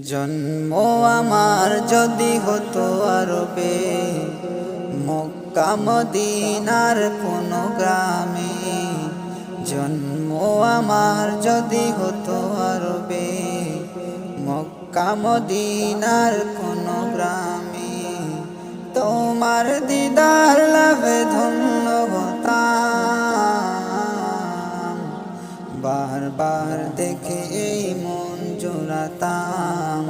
জন্ম আমার যদি হতো আরবে, মক্কা মদিনার কোন গ্রামে। জন্ম আমার যদি হতো আরবে, মক্কা মদিনার কোন গ্রামে। তোমার দিদার লাভে ধন্য হতাম, বারবার দেখে এই মন জোড়াতাম,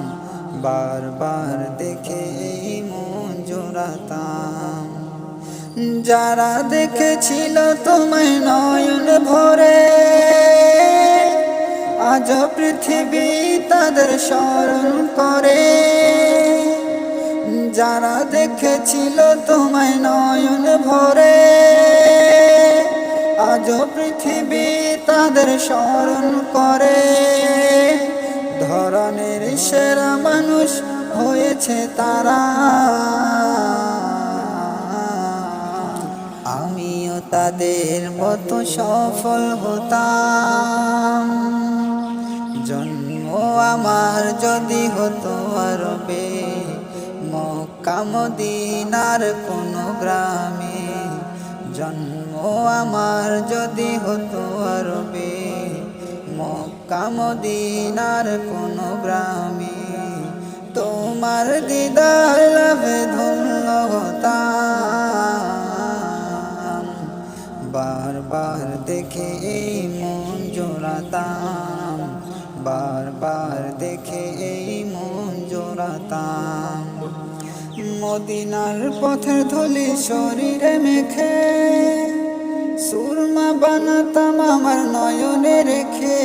বারবার দেখে এই মন জোড়াতাম। যারা দেখেছিল তোমায় নয়ন ভরে, আজ পৃথিবী তাদের স্মরণ করে। যারা দেখেছিল তোমায় নয়ন ভরে, আজ পৃথিবী তাদের স্মরণ করে। ধরনের সেরা মানুষ হয়েছে তারা, আমিও তাদের মতো সফল হতাম। জন্ম আমার যদি হতো আরবে, মক্কা মদিনার কোন গ্রামে। জন্ম আমার যদি হতো আরবে, মক্কা মদিনার কোন গ্রামে। তোমার দিদার লাভে ধন্য হতাম, বারবার দেখে এই মন জোড়াতাম, বারবার দেখে এই মন জোড়াতাম। মদিনার পথের ধুলি শরীরে মেখে, সুরমা বানাতাম আমার নয়নে রেখে।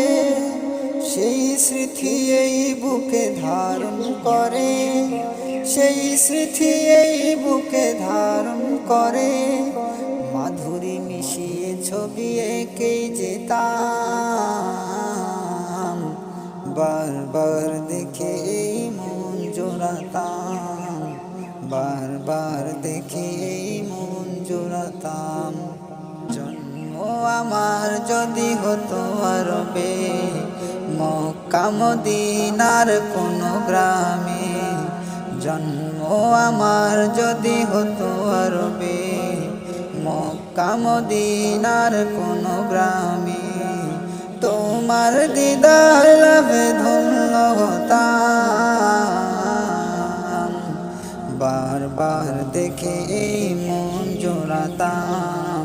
সেই স্মৃতি এই বুকে ধারণ করে, সেই স্মৃতি এই বুকে ধারণ করে। মাধুরী মিশিয়ে ছবি এঁকে যেতাম, বারবার দেখে এই মন জোড়াতাম, বারবার দেখে এই মন জোড়াতাম। জন্ম আমার যদি হতো আরবে, মক্কা মদিনার কোন গ্রামে। জন্ম আমার যদি হতো আরবে, মক্কা মদিনার কোন গ্রামে। তোমার দিদার লাভে ধন্য হতাম, বারবার দেখে এই মন জোড়াতাম,